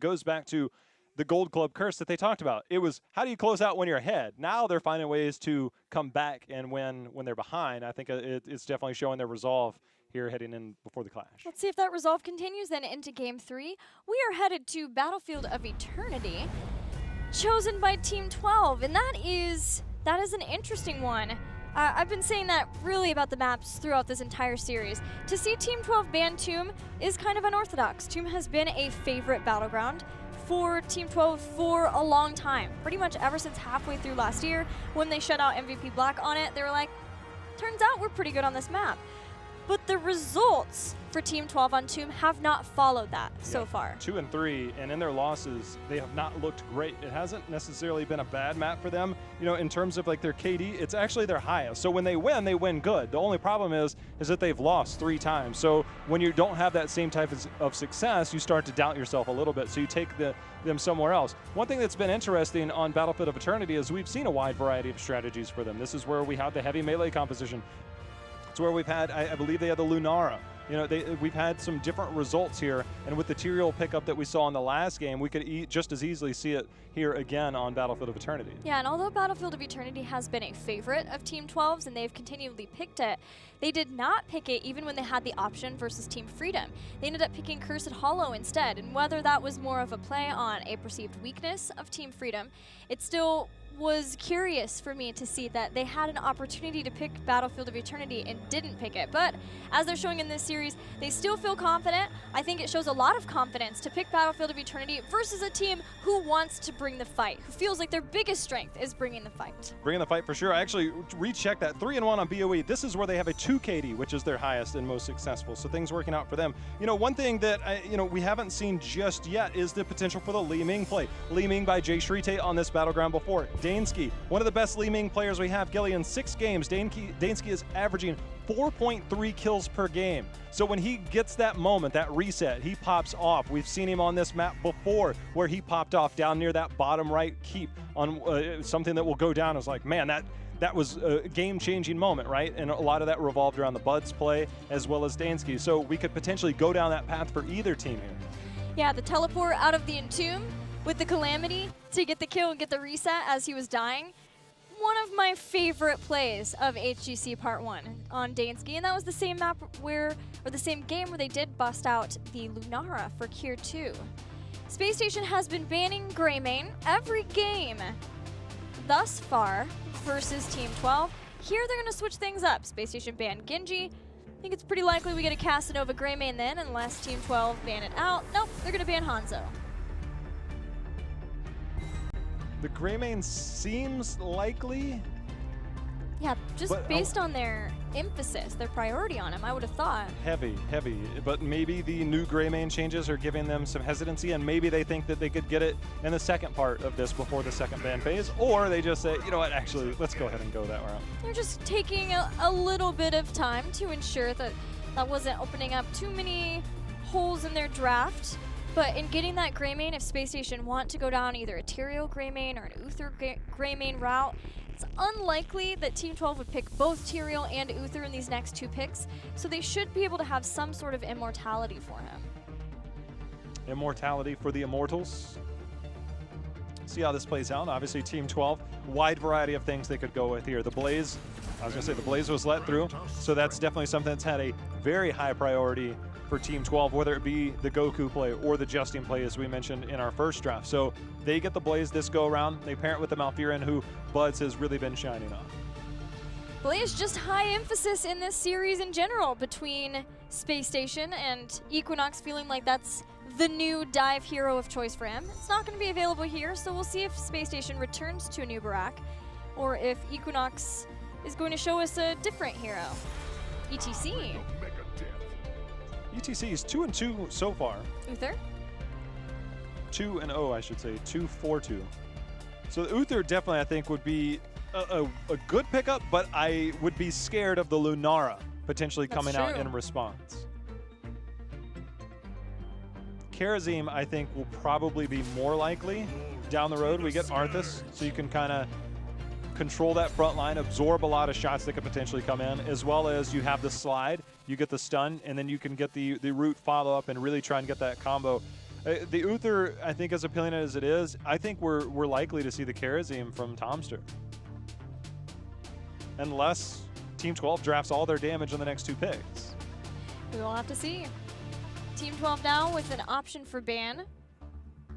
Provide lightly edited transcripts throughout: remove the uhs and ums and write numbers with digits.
goes back to the Gold Club curse that they talked about. It was, how do you close out when you're ahead? Now they're finding ways to come back and win when they're behind. I think it's definitely showing their resolve here heading in before the clash. Let's see if that resolve continues then into Game 3. We are headed to Battlefield of Eternity, chosen by Team 12, and that is an interesting one. I've been saying that really about the maps throughout this entire series. To see Team 12 ban Tomb is kind of unorthodox. Tomb has been a favorite battleground for Team 12 for a long time. Pretty much ever since halfway through last year when they shut out MVP Black on it, they were like, turns out we're pretty good on this map. But the results for Team 12 on Tomb have not followed that so far. 2 and 3, and in their losses, they have not looked great. It hasn't necessarily been a bad map for them. You know, in terms of like their KD, it's actually their highest. So when they win good. The only problem is that they've lost 3 times. So when you don't have that same type of success, you start to doubt yourself a little bit. So you take them somewhere else. One thing that's been interesting on Battlefield of Eternity is we've seen a wide variety of strategies for them. This is where we have the heavy melee composition. It's where we've had, I believe they had the Lunara. You know, we've had some different results here, and with the Tyrael pickup that we saw in the last game, we could just as easily see it here again on Battlefield of Eternity. Yeah, and although Battlefield of Eternity has been a favorite of Team 12's and they've continually picked it, they did not pick it even when they had the option versus Team Freedom. They ended up picking Cursed Hollow instead, and whether that was more of a play on a perceived weakness of Team Freedom, it still was curious for me to see that they had an opportunity to pick Battlefield of Eternity and didn't pick it. But as they're showing in this series, they still feel confident. I think it shows a lot of confidence to pick Battlefield of Eternity versus a team who wants to bring the fight, who feels like their biggest strength is bringing the fight. Bringing the fight for sure. I actually rechecked that. 3-1 on BOE. This is where they have a 2 KD, which is their highest and most successful. So things working out for them. You know, one thing that we haven't seen just yet is the potential for the Li Ming play. Li Ming by Jay Shrite on this battleground before. Dansky, one of the best Li Ming players we have. Gilly, in 6 games, Dansky is averaging 4.3 kills per game. So when he gets that moment, that reset, he pops off. We've seen him on this map before where he popped off down near that bottom right keep on something that will go down. I was like, man, that was a game-changing moment, right? And a lot of that revolved around the Buds play as well as Dansky. So we could potentially go down that path for either team here. Yeah, the teleport out of the Entomb with the Calamity to get the kill and get the reset as he was dying. One of my favorite plays of HGC Part 1 on Dansky, and that was the same map or the same game where they did bust out the Lunara for Cure 2. SpaceStation has been banning Greymane every game thus far versus Team 12. Here they're going to switch things up. SpaceStation banned Genji. I think it's pretty likely we get a Casanova Greymane then, unless Team 12 ban it out. Nope, they're going to ban Hanzo. The Greymane seems likely. Yeah, just based on their emphasis, their priority on him, I would have thought. Heavy. But maybe the new Greymane changes are giving them some hesitancy, and maybe they think that they could get it in the second part of this before the second ban phase, or they just say, you know what, actually, let's go ahead and go that route. They're just taking a little bit of time to ensure that that wasn't opening up too many holes in their draft. But in getting that Greymane, if SpaceStation want to go down either a Tyrael Greymane or an Uther Greymane route, it's unlikely that Team 12 would pick both Tyrael and Uther in these next 2 picks, so they should be able to have some sort of immortality for him. Immortality for the Immortals. See how this plays out. Obviously, Team 12, wide variety of things they could go with here. The Blaze, I was going to say the Blaze was let through, so that's definitely something that's had a very high priority for Team 12, whether it be the Goku play or the Justin play, as we mentioned in our first draft. So they get the Blaze this go around. They pair it with the Malfurion, who Buds has really been shining on. Blaze just high emphasis in this series in general between SpaceStation and Equinox, feeling like that's the new dive hero of choice for him. It's not going to be available here, so we'll see if SpaceStation returns to a new Barak or if Equinox is going to show us a different hero. ETC. ETC is 2-2 so far. Uther? 2-0, I should say. 2-4-2. So Uther definitely, I think, would be a good pickup, but I would be scared of the Lunara potentially coming out in response. Karazim, I think, will probably be more likely. Down the road, we get Arthas, so you can kind of control that front line, absorb a lot of shots that could potentially come in, as well as you have the slide, you get the stun, and then you can get the root follow-up and really try and get that combo. The Uther, I think, as appealing as it is, I think we're likely to see the Kharazim from Tomster. Unless Team 12 drafts all their damage on the next 2 picks. We will have to see. Team 12 now with an option for ban.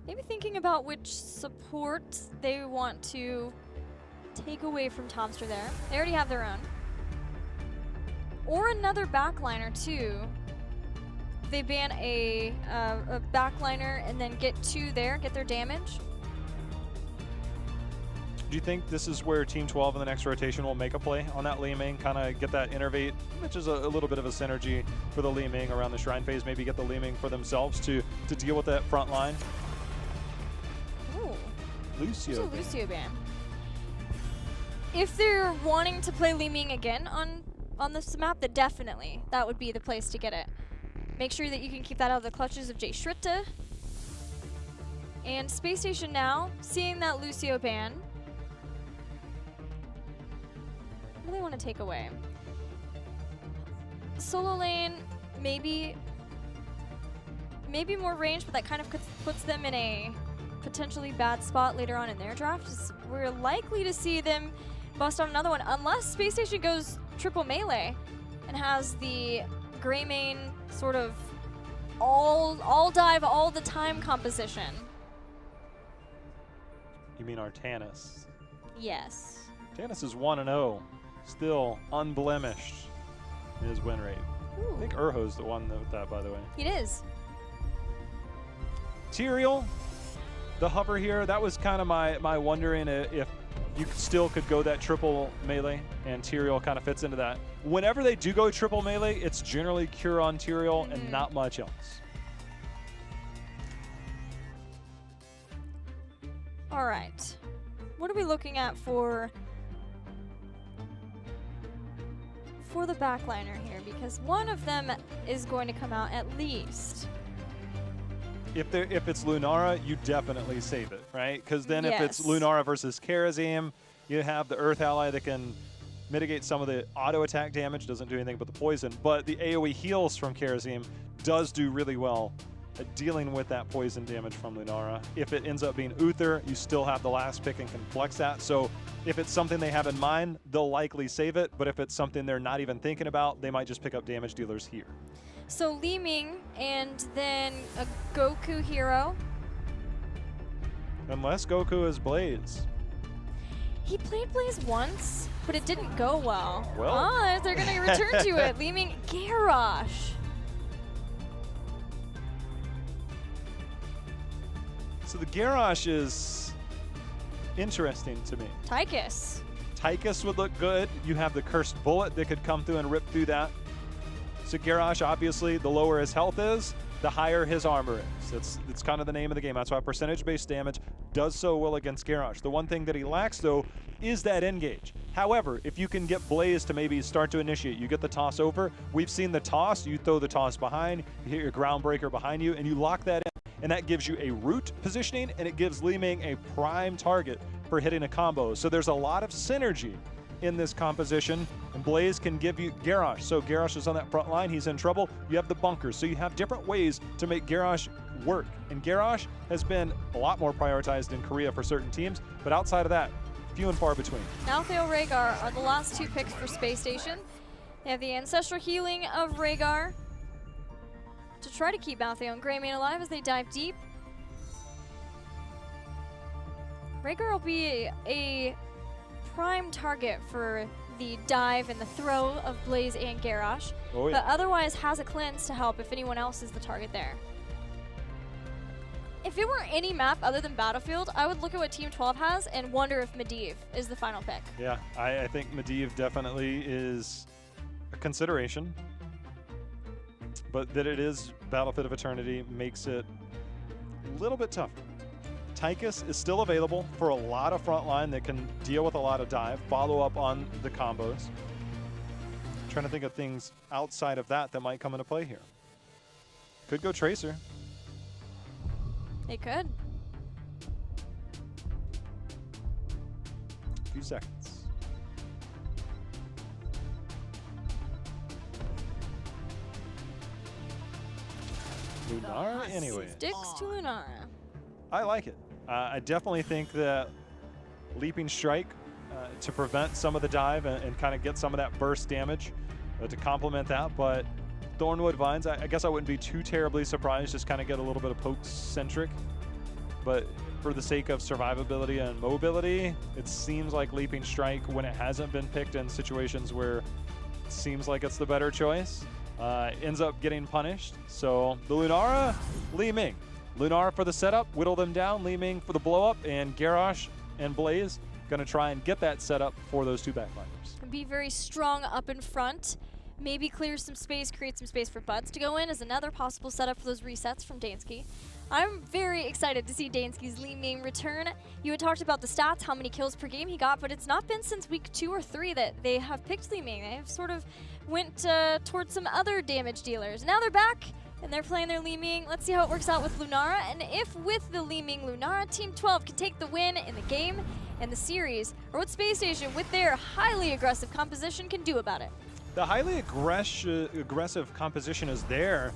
Maybe thinking about which support they want to take away from Tomster there. They already have their own. Or another backliner too. They ban a backliner and then get 2 there, get their damage. Do you think this is where Team 12 in the next rotation will make a play on that Li Ming, kind of get that innervate, which is a little bit of a synergy for the Li Ming around the Shrine phase, maybe get the Li Ming for themselves to deal with that front line? Ooh. Lucio. There's a Lucio ban. If they're wanting to play Li Ming again on this map, then definitely that would be the place to get it. Make sure that you can keep that out of the clutches of Jay Shritta. And SpaceStation now, seeing that Lucio ban, what do they want to take away? Solo lane, maybe more range, but that kind of puts them in a potentially bad spot later on in their draft. We're likely to see them bust on another one, unless SpaceStation goes triple melee and has the gray main sort of all dive all the time composition. You mean Artanis? Yes. Artanis is 1-0, still unblemished in his win rate. Ooh. I think Urho's the one with that, by the way. It is. Tyrael, the hover here, that was kind of my wondering if you still could go that triple melee, and Tyrael kind of fits into that. Whenever they do go triple melee, it's generally Cure on Tyrael and not much else. All right. What are we looking at for the backliner here? Because one of them is going to come out at least. If it's Lunara, you definitely save it, right? Because then if it's Yes. Lunara versus Kharazim, you have the Earth ally that can mitigate some of the auto attack damage, doesn't do anything but the poison, but the AoE heals from Kharazim does do really well at dealing with that poison damage from Lunara. If it ends up being Uther, you still have the last pick and can flex that. So if it's something they have in mind, they'll likely save it, but if it's something they're not even thinking about, they might just pick up damage dealers here. So Li Ming and then a Goku hero. Unless Goku is Blaze. He played Blaze once, but it didn't go well. Well. They're going to return to it. Li Ming, Garrosh. So the Garrosh is interesting to me. Tychus. Tychus would look good. You have the Cursed Bullet that could come through and rip through that. So Garrosh, obviously, the lower his health is, the higher his armor is. That's kind of the name of the game. That's why percentage-based damage does so well against Garrosh. The one thing that he lacks, though, is that engage. However, if you can get Blaze to maybe start to initiate, you get the toss over. We've seen the toss. You throw the toss behind, you hit your Groundbreaker behind you, and you lock that in. And that gives you a root positioning, and it gives Li Ming a prime target for hitting a combo. So there's a lot of synergy in this composition, and Blaze can give you Garrosh. So Garrosh is on that front line, he's in trouble. You have the bunkers, so you have different ways to make Garrosh work. And Garrosh has been a lot more prioritized in Korea for certain teams, but outside of that, few and far between. Malthael, Rhaegar are the last 2 picks for SpaceStation. They have the Ancestral Healing of Rhaegar to try to keep Malthael and Greymane alive as they dive deep. Rhaegar will be a prime target for the dive and the throw of Blaze and Garrosh, Oh, yeah. but otherwise has a cleanse to help if anyone else is the target there. If it were any map other than Battlefield, I would look at what Team 12 has and wonder if Medivh is the final pick. Yeah, I think Medivh definitely is a consideration, but that it is Battlefield of Eternity makes it a little bit tougher. Tychus is still available for a lot of frontline that can deal with a lot of dive, follow up on the combos. Trying to think of things outside of that might come into play here. Could go Tracer. They could. A few seconds. Lunara anyway. Sticks to Lunara. I like it. I definitely think that Leaping Strike to prevent some of the dive and kind of get some of that burst damage to complement that. But Thornwood Vines, I guess I wouldn't be too terribly surprised. Just kind of get a little bit of poke-centric. But for the sake of survivability and mobility, it seems like Leaping Strike, when it hasn't been picked in situations where it seems like it's the better choice, ends up getting punished. So the Lunara, Li Ming. Lunara for the setup, whittle them down. Li Ming for the blow up, and Garrosh and Blaze going to try and get that set up for those two backliners. Be very strong up in front. Maybe clear some space, create some space for Buds to go in as another possible setup for those resets from Dansky. I'm very excited to see Dansky's Li Ming return. You had talked about the stats, how many kills per game he got, but it's not been since week 2 or 3 that they have picked Li Ming. They have sort of went towards some other damage dealers. Now they're back, and they're playing their Li Ming. Let's see how it works out with Lunara, and if with the Li Ming Lunara, Team 12 can take the win in the game and the series, or what SpaceStation, with their highly aggressive composition, can do about it. The highly aggressive composition is there.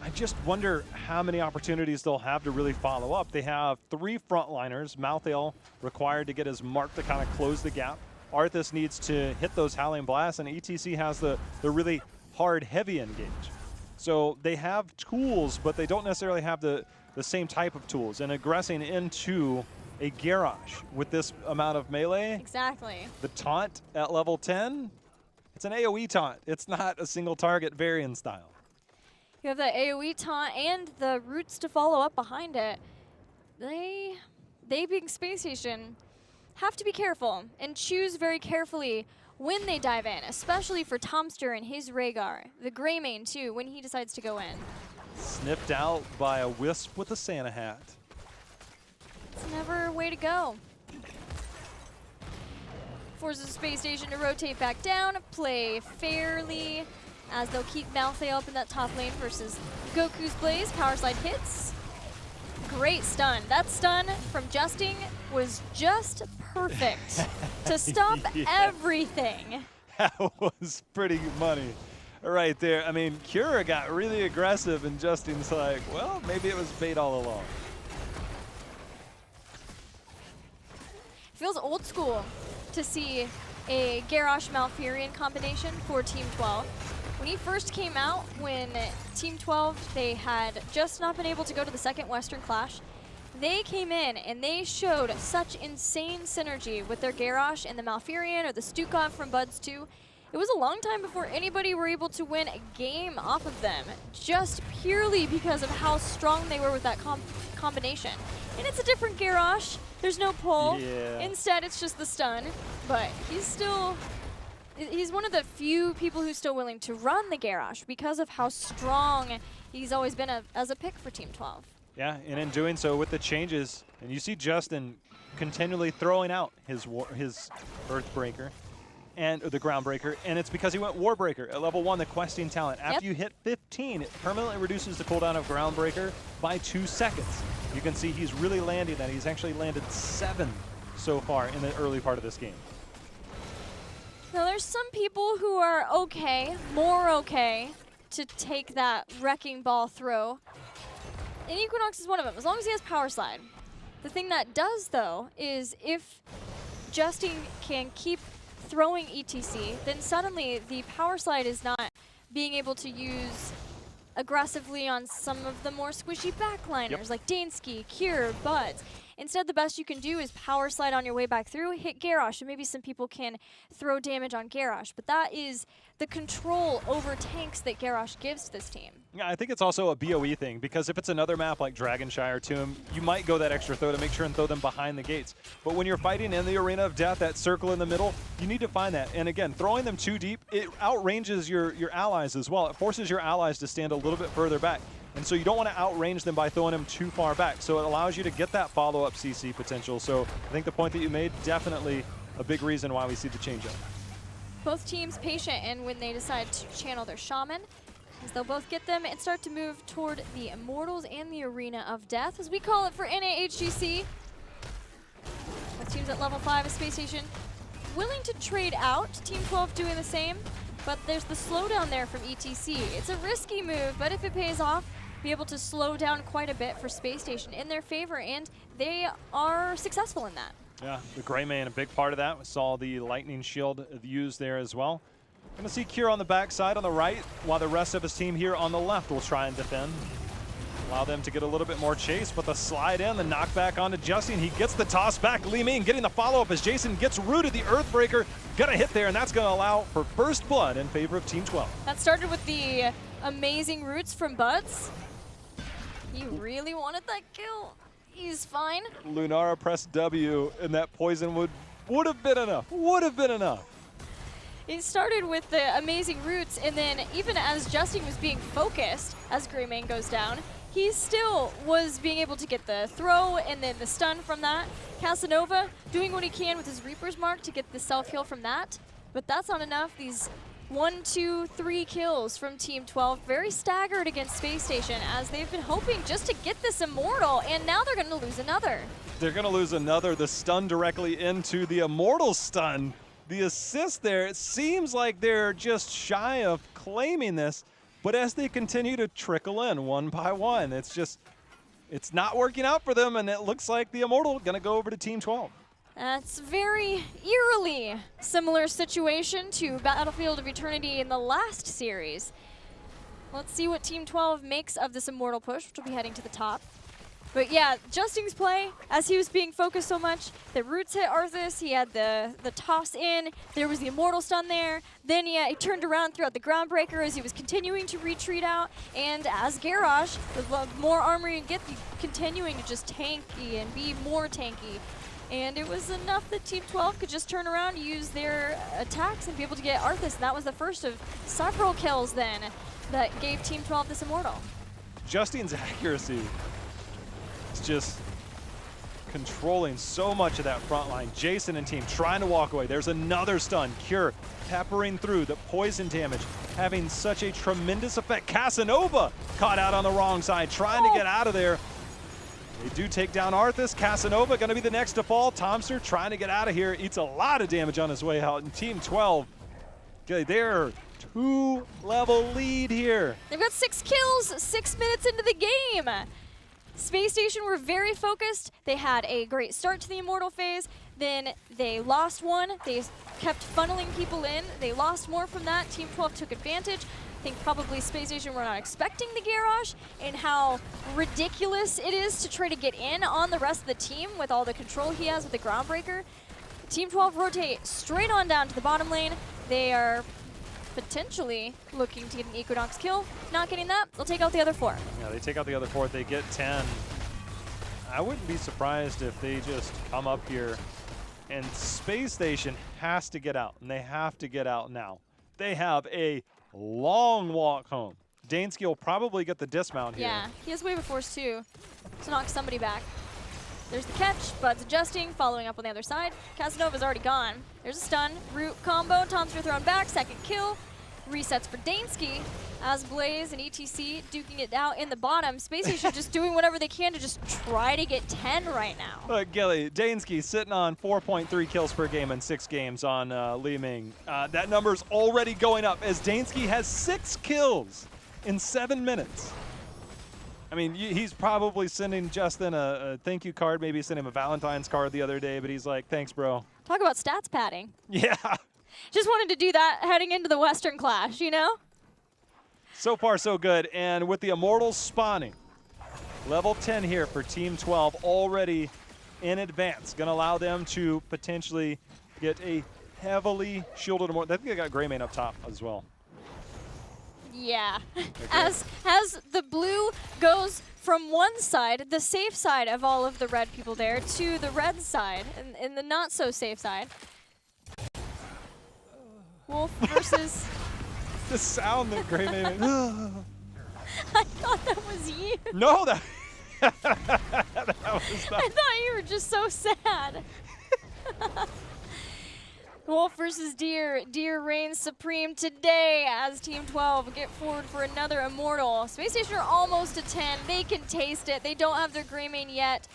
I just wonder how many opportunities they'll have to really follow up. They have 3 frontliners. Malthael required to get his mark to kind of close the gap. Arthas needs to hit those Howling Blasts, and ETC has the really hard, heavy engage. So they have tools, but they don't necessarily have the same type of tools. And aggressing into a Garrosh with this amount of melee. Exactly. The taunt at level 10, it's an AoE taunt. It's not a single target Varian style. You have the AoE taunt and the roots to follow up behind it. They being SpaceStation, have to be careful and choose very carefully when they dive in, especially for Tomster and his Rhaegar. The Greymane, too, when he decides to go in. Sniffed out by a Wisp with a Santa hat. It's never a way to go. Forces SpaceStation to rotate back down, play fairly, as they'll keep Malthael up in that top lane versus Goku's Blaze. Power slide hits. Great stun. That stun from Justing was just perfect to stop everything. That was pretty money right there. I mean, Cura got really aggressive, and Justin's like, well, maybe it was bait all along. Feels old school to see a Garrosh Malfurion combination for Team 12. When he first came out, when Team 12, they had just not been able to go to the second Western Clash, they came in and they showed such insane synergy with their Garrosh and the Malfurion or the Stukov from Buds 2. It was a long time before anybody were able to win a game off of them, just purely because of how strong they were with that combination. And it's a different Garrosh. There's no pull. Yeah. Instead, it's just the stun. But he's one of the few people who's still willing to run the Garrosh because of how strong he's always been as a pick for Team 12. Yeah, and in doing so with the changes, and you see Justin continually throwing out his Earthbreaker and the Groundbreaker, and it's because he went Warbreaker at level 1, the questing talent. After you hit 15, it permanently reduces the cooldown of Groundbreaker by 2 seconds. You can see he's really landing that. He's actually landed 7 so far in the early part of this game. Now, there's some people who are okay, more okay, to take that Wrecking Ball throw. And Equinox is one of them, as long as he has Power Slide. The thing that does, though, is if Justin can keep throwing ETC, then suddenly the Power Slide is not being able to use aggressively on some of the more squishy backliners, like Dansky, Cure, Buds. Instead, the best you can do is Power Slide on your way back through, hit Garrosh, and maybe some people can throw damage on Garrosh. But that is the control over tanks that Garrosh gives to this team. Yeah, I think it's also a BOE thing, because if it's another map like Dragonshire Tomb, you might go that extra throw to make sure and throw them behind the gates. But when you're fighting in the Arena of Death, that circle in the middle, you need to find that. And again, throwing them too deep, it outranges your allies as well. It forces your allies to stand a little bit further back. And so you don't want to outrange them by throwing them too far back. So it allows you to get that follow-up CC potential. So I think the point that you made, definitely a big reason why we see the change-up. Both teams patient, and when they decide to channel their Shaman, as they'll both get them and start to move toward the Immortals and the Arena of Death, as we call it for NA HGC. With teams at level 5 of SpaceStation willing to trade out, Team 12 doing the same. but there's the slowdown there from ETC. It's a risky move, but if it pays off, be able to slow down quite a bit for SpaceStation in their favor, and they are successful in that. Yeah, the Greymane, a big part of that. We saw the lightning shield used there as well. Going to see Cure on the backside on the right, while the rest of his team here on the left will try and defend. Allow them to get a little bit more chase, but the slide in, the knockback onto Justin. He gets the toss back. Li Ming getting the follow-up as Jason gets rooted. The Earthbreaker gonna hit there, and that's gonna allow for first blood in favor of Team 12. That started with the amazing roots from Buds. He really wanted that kill. He's fine. Lunara pressed W, and that poison would have been enough. Would have been enough. It started with the amazing roots, and then even as Justin was being focused, as Greymane goes down, he still was being able to get the throw and then the stun from that. Casanova doing what he can with his Reaper's Mark to get the self-heal from that, but that's not enough. These 1, 2, 3 kills from Team 12, very staggered against SpaceStation as they've been hoping just to get this Immortal, and now they're gonna lose another. They're gonna lose another. The stun directly into the Immortal stun. The assist there, it seems like they're just shy of claiming this, but as they continue to trickle in one by one, it's not working out for them, and it looks like the Immortal gonna go over to Team 12. That's very eerily similar situation to Battlefield of Eternity in the last series. Let's see what Team 12 makes of this Immortal push, which will be heading to the top. But yeah, Justin's play, as he was being focused so much, the roots hit Arthas, he had the toss in, there was the Immortal stun there, then yeah, he turned around throughout the Groundbreaker as he was continuing to retreat out, and as Garrosh, with more armor you get, continuing to just tanky and be more tanky. And it was enough that Team 12 could just turn around, use their attacks, and be able to get Arthas, and that was the first of several kills then that gave Team 12 this Immortal. Justin's accuracy is just controlling so much of that front line. Jason and team trying to walk away. There's another stun. Cure peppering through the poison damage, having such a tremendous effect. Casanova caught out on the wrong side, trying to get out of there. They do take down Arthas. Casanova going to be the next to fall. Tomster trying to get out of here. Eats a lot of damage on his way out. And Team 12, okay, they're 2-level lead here. They've got 6 kills, 6 minutes into the game. SpaceStation were very focused. They had a great start to the Immortal phase. Then they lost one. They kept funneling people in. They lost more from that. Team 12 took advantage. I think probably SpaceStation were not expecting the Garrosh and how ridiculous it is to try to get in on the rest of the team with all the control he has with the Groundbreaker. Team 12 rotate straight on down to the bottom lane. They are potentially looking to get an Equinox kill. Not getting that, they'll take out the other 4. Yeah, they take out the other 4. They get 10. I wouldn't be surprised if they just come up here and SpaceStation has to get out, and they have to get out now. They have a long walk home. Dansky will probably get the dismount here. Yeah, he has Wave of Force too to knock somebody back. There's the catch, Bud's adjusting, following up on the other side. Casanova's already gone. There's a stun, root combo, Tomster thrown back, second kill. Resets for Dansky as Blaze and ETC duking it out in the bottom. SpaceStation just doing whatever they can to just try to get 10 right now. Look, Gilly, Dansky sitting on 4.3 kills per game in 6 games on Li Ming. That number's already going up as Dansky has 6 kills in 7 minutes. I mean, he's probably sending Justin a thank you card, maybe sent him a Valentine's card the other day, but he's like, thanks, bro. Talk about stats padding. Yeah. Just wanted to do that heading into the Western Clash, you know? So far, so good. And with the Immortals spawning, level 10 here for Team 12 already in advance. Going to allow them to potentially get a heavily shielded Immortal. I think they got Greymane up top as well. Yeah. Okay. As the blue goes from one side, the safe side of all of the red people there, to the red side, and the not so safe side. Wolf versus... The sound that Greymane... I thought that was you. No, that was not. I thought you were just so sad. Wolf versus Deer. Deer reigns supreme today as Team 12 get forward for another Immortal. SpaceStation are almost to 10. They can taste it. They don't have their Greymane yet.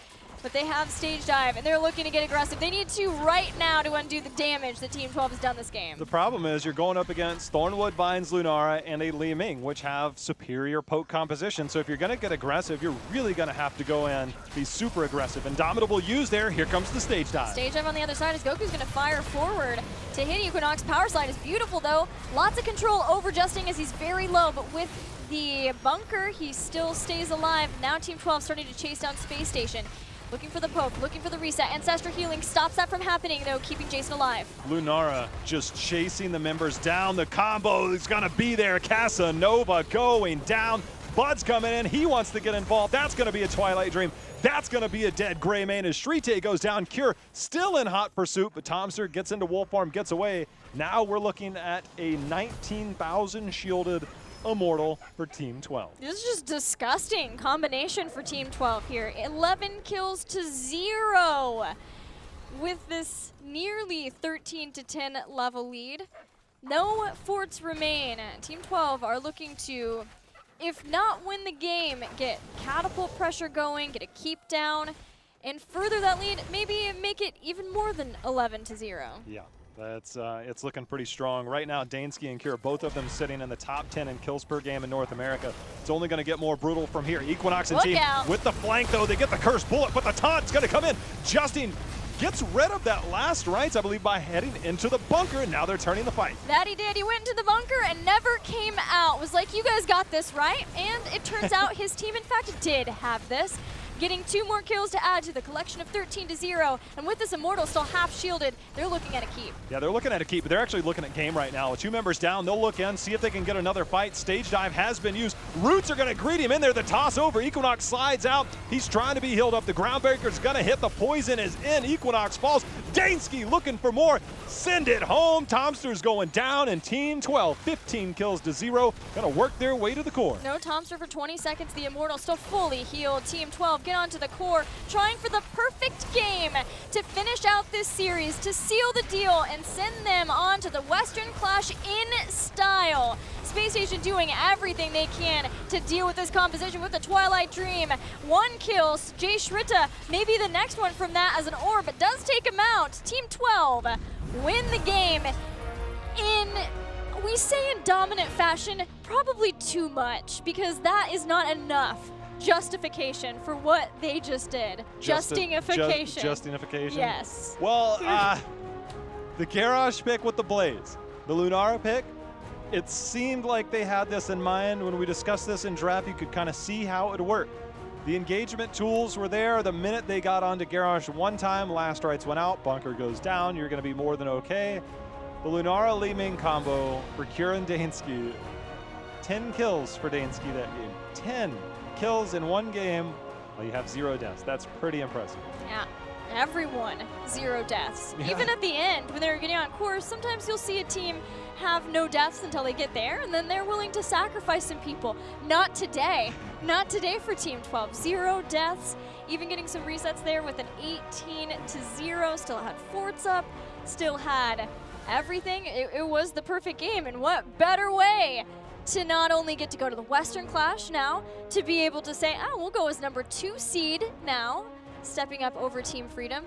but they have stage dive, and they're looking to get aggressive. They need to right now to undo the damage that Team 12 has done this game. The problem is you're going up against Thornwood, Vines, Lunara, and a Li Ming, which have superior poke composition. So if you're going to get aggressive, you're really going to have to go in, be super aggressive. Indomitable use there. Here comes the stage dive. Stage dive on the other side as Goku's going to fire forward to hit Equinox. Power slide is beautiful, though. Lots of control over Justin as he's very low, but with the bunker, he still stays alive. Now Team 12 starting to chase down SpaceStation. Looking for the poke, looking for the reset. Ancestral healing stops that from happening, though, keeping Jason alive. Lunara just chasing the members down. The combo is going to be there. Casanova going down. Bud's coming in. He wants to get involved. That's going to be a Twilight Dream. That's going to be a dead Gray Mane as Shrite goes down. Cure still in hot pursuit, but Tomster gets into wolf form, gets away. Now we're looking at a 19,000 shielded Immortal for Team 12. This is just disgusting combination for Team 12 here. 11 kills to 0 with this nearly 13-10 level lead. No forts remain. Team 12 are looking to, if not win the game, get catapult pressure going, get a keep down, and further that lead, maybe make it even more than 11-0. Yeah. That's it's looking pretty strong. Right now, Dansky and Kira, both of them sitting in the top 10 in kills per game in North America. It's only going to get more brutal from here. Equinox and team with the flank, though. They get the cursed bullet, but the taunt's going to come in. Justin gets rid of that last rights, I believe, by heading into the bunker, and now they're turning the fight. That he did. He went into the bunker and never came out. Was like, you guys got this, right? And it turns out his team, in fact, did have this. Getting 2 more kills to add to the collection of 13-0. And with this Immortal still half shielded, they're looking at a keep. Yeah, they're looking at a keep, but they're actually looking at game right now. With 2 members down, they'll look in, see if they can get another fight. Stage dive has been used. Roots are going to greet him in there. The toss over. Equinox slides out. He's trying to be healed up. The ground breaker's going to hit. The poison is in. Equinox falls. Dansky looking for more. Send it home. Tomster's going down, and Team 12, 15 kills to 0. Going to work their way to the core. No Tomster for 20 seconds. The Immortal still fully healed. Team 12 get onto the core, trying for the perfect game to finish out this series, to seal the deal and send them on to the Western Clash in style. SpaceStation doing everything they can to deal with this composition with the Twilight Dream. 1 kill. Jay Shrita, maybe the next one from that as an orb, but does take him out. Team 12 win the game in, we say in dominant fashion, probably too much, because that is not enough justification for what they just did. Justification. Justification? Yes. Well, the Garage pick with the Blaze, the Lunara pick, it seemed like they had this in mind. When we discussed this in draft, you could kind of see how it would work. The engagement tools were there. The minute they got onto Garage one time, last rights went out, bunker goes down, you're going to be more than okay. The Lunara Li Ming combo for Kieran Dansky, 10 kills for Dansky that game. 10 kills in one game. Well, you have 0 deaths. That's pretty impressive. Yeah, everyone 0 deaths. Yeah. Even at the end, when they're getting on course, sometimes you'll see a team have no deaths until they get there, and then they're willing to sacrifice some people. Not today. Not today for Team 12. 0 deaths. Even getting some resets there with an 18-0. Still had forts up. Still had everything. It was the perfect game, and what better way to not only get to go to the Western Clash now, to be able to say, oh, we'll go as number 2 seed now, stepping up over Team Freedom.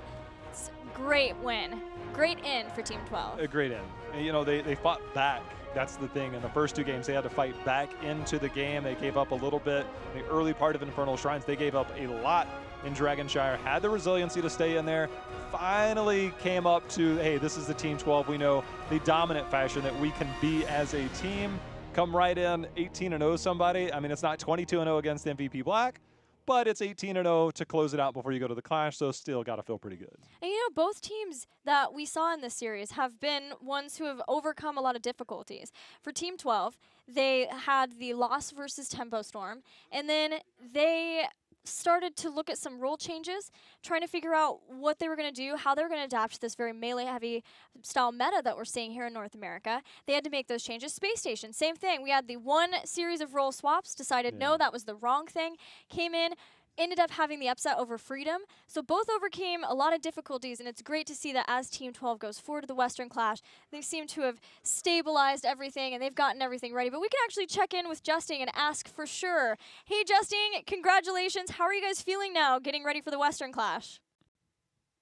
It's a great win. Great end for Team 12. A great end. You know, they fought back. That's the thing. In the first 2 games, they had to fight back into the game. They gave up a little bit. In the early part of Infernal Shrines, they gave up a lot in Dragonshire, had the resiliency to stay in there, finally came up to, hey, this is the Team 12 we know, the dominant fashion that we can be as a team. Come right in 18-0 somebody. I mean, it's not 22-0 against MVP Black, but it's 18-0 to close it out before you go to the Clash, so still got to feel pretty good. And you know, both teams that we saw in this series have been ones who have overcome a lot of difficulties. For Team 12, they had the loss versus Tempo Storm, and then they started to look at some rule changes, trying to figure out what they were going to do, how they were going to adapt to this very melee-heavy style meta that we're seeing here in North America. They had to make those changes. SpaceStation, same thing. We had the one series of role swaps, decided no, that was the wrong thing, came in, ended up having the upset over Freedom. So both overcame a lot of difficulties, and it's great to see that as Team 12 goes forward to the Western Clash, they seem to have stabilized everything and they've gotten everything ready. But we can actually check in with Justin and ask for sure. Hey, Justin, congratulations. How are you guys feeling now getting ready for the Western Clash?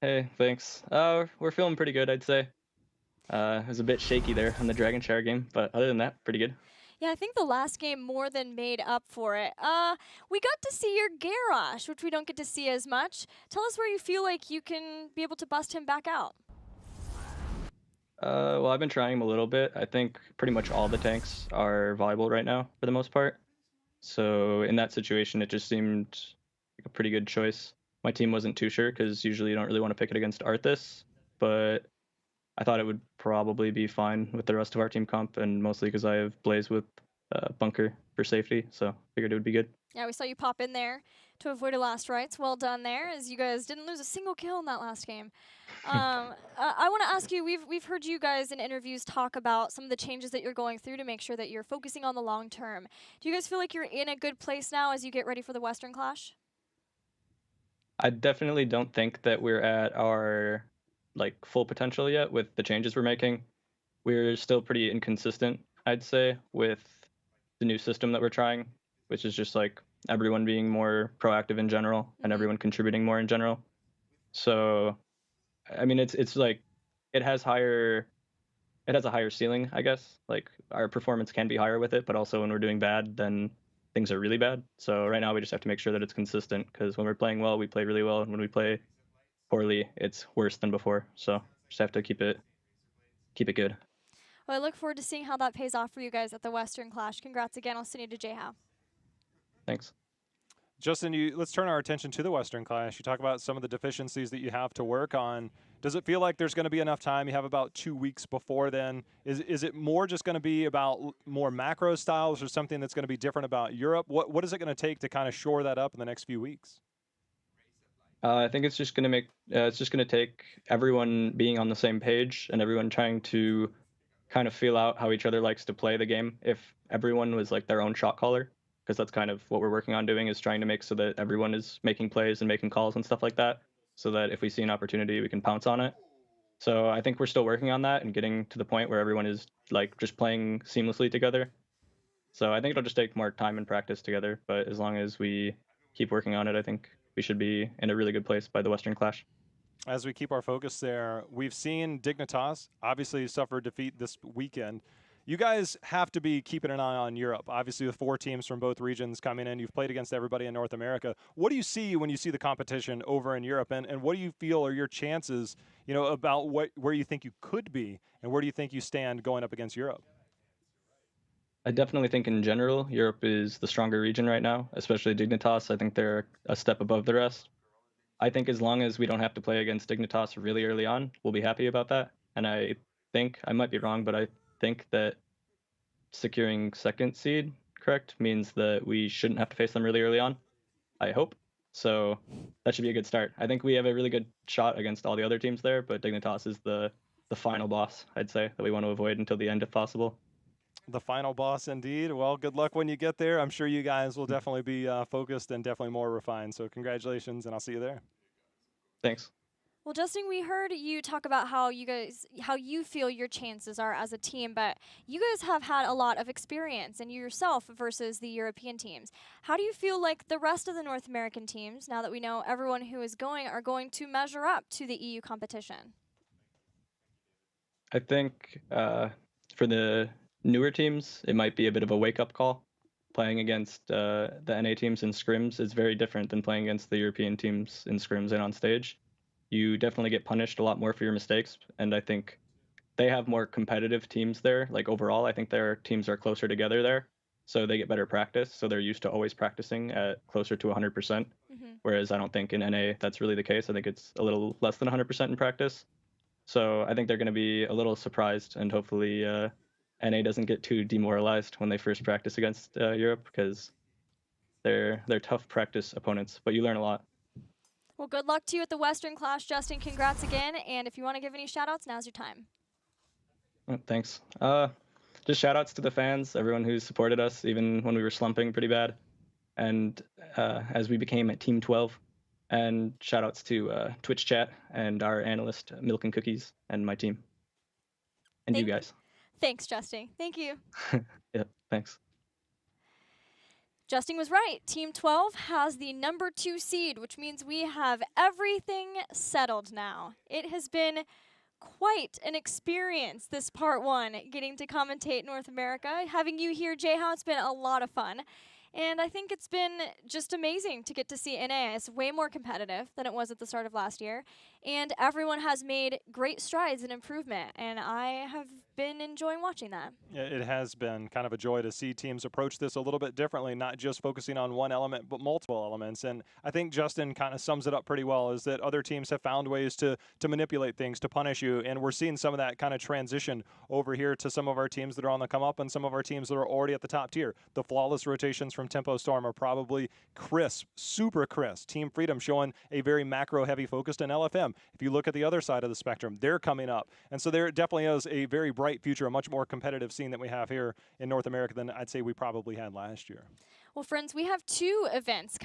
Hey, thanks. We're feeling pretty good, I'd say. It was a bit shaky there on the Dragon Shower game, but other than that, pretty good. Yeah, I think the last game more than made up for it. We got to see your Garrosh, which we don't get to see as much. Tell us where you feel like you can be able to bust him back out. Well, I've been trying him a little bit. I think pretty much all the tanks are viable right now for the most part. So in that situation, it just seemed like a pretty good choice. My team wasn't too sure because usually you don't really want to pick it against Arthas, but I thought it would probably be fine with the rest of our team comp, and mostly because I have Blaze with Bunker for safety, so figured it would be good. Yeah, we saw you pop in there to avoid a last rites. Well done there, as you guys didn't lose a single kill in that last game. I want to ask you, we've heard you guys in interviews talk about some of the changes that you're going through to make sure that you're focusing on the long term. Do you guys feel like you're in a good place now as you get ready for the Western Clash? I definitely don't think that we're at our full potential yet with the changes we're making. We're still pretty inconsistent, I'd say, with the new system that we're trying, which is just like everyone being more proactive in general and everyone contributing more in general. So, I mean, it's like it has a higher ceiling, I guess. Like our performance can be higher with it, but also when we're doing bad, then things are really bad. So right now we just have to make sure that it's consistent, because when we're playing well, we play really well, and when we play poorly, it's worse than before. So just have to keep it good. Well, I look forward to seeing how that pays off for you guys at the Western Clash. Congrats again. I'll send you to J-How. Thanks. Justin, let's turn our attention to the Western Clash. You talk about some of the deficiencies that you have to work on. Does it feel like there's going to be enough time? You have about 2 weeks before then. Is it more just going to be about more macro styles, or something that's going to be different about Europe? What is it going to take to kind of shore that up in the next few weeks? I think it's just gonna take everyone being on the same page and everyone trying to kind of feel out how each other likes to play the game. If everyone was like their own shot caller, because that's kind of what we're working on doing, is trying to make so that everyone is making plays and making calls and stuff like that, so that if we see an opportunity, we can pounce on it. So I think we're still working on that and getting to the point where everyone is like just playing seamlessly together. So I think it'll just take more time and practice together, but as long as we keep working on it, I think we should be in a really good place by the Western Clash. As we keep our focus there, we've seen Dignitas obviously suffer defeat this weekend. You guys have to be keeping an eye on Europe. Obviously, with 4 teams from both regions coming in, you've played against everybody in North America. What do you see when you see the competition over in Europe, and what do you feel are your chances, about where you think you could be, and where do you think you stand going up against Europe? I definitely think in general, Europe is the stronger region right now, especially Dignitas. I think they're a step above the rest. I think as long as we don't have to play against Dignitas really early on, we'll be happy about that. And I think, I might be wrong, but I think that securing second seed, correct, means that we shouldn't have to face them really early on. I hope. So that should be a good start. I think we have a really good shot against all the other teams there, but Dignitas is the final boss, I'd say, that we want to avoid until the end if possible. The final boss, indeed. Well, good luck when you get there. I'm sure you guys will definitely be focused and definitely more refined. So congratulations, and I'll see you there. Thanks. Well, Justin, we heard you talk about how you feel your chances are as a team, but you guys have had a lot of experience, and you yourself versus the European teams. How do you feel like the rest of the North American teams, now that we know everyone who is going, are going to measure up to the EU competition? I think for the newer teams, it might be a bit of a wake-up call. Playing against the NA teams in scrims is very different than playing against the European teams in scrims and on stage. You definitely get punished a lot more for your mistakes, and I think they have more competitive teams there. Like overall, I think their teams are closer together there, so they get better practice, so they're used to always practicing at closer to 100%, whereas I don't think in NA that's really the case. I think it's a little less than 100% in practice. So I think they're going to be a little surprised, and hopefully NA doesn't get too demoralized when they first practice against Europe, because they're tough practice opponents, but you learn a lot. Well, good luck to you at the Western Clash, Justin. Congrats again, and if you want to give any shout-outs, now's your time. Thanks. Just shout-outs to the fans, everyone who's supported us, even when we were slumping pretty bad. and as we became at Team 12. And shout outs to Twitch chat and our analyst Milk and Cookies and my team and you guys. Thanks, Justin. Thank you. Yep, thanks. Justin was right. Team 12 has the number 2 seed, which means we have everything settled now. It has been quite an experience, this part 1, getting to commentate North America. Having you here, Jayhow, it's been a lot of fun. And I think it's been just amazing to get to see NA. It's way more competitive than it was at the start of last year. And everyone has made great strides in improvement. And I have been enjoying watching that. Yeah, it has been kind of a joy to see teams approach this a little bit differently, not just focusing on one element, but multiple elements. And I think Justin kind of sums it up pretty well, is that other teams have found ways to manipulate things, to punish you. And we're seeing some of that kind of transition over here to some of our teams that are on the come up and some of our teams that are already at the top tier. The flawless rotations from Tempo Storm are probably crisp, super crisp. Team Freedom showing a very macro-heavy focus in LFM. If you look at the other side of the spectrum, they're coming up. And so there definitely is a very bright future, a much more competitive scene that we have here in North America than I'd say we probably had last year. Well, friends, we have 2 events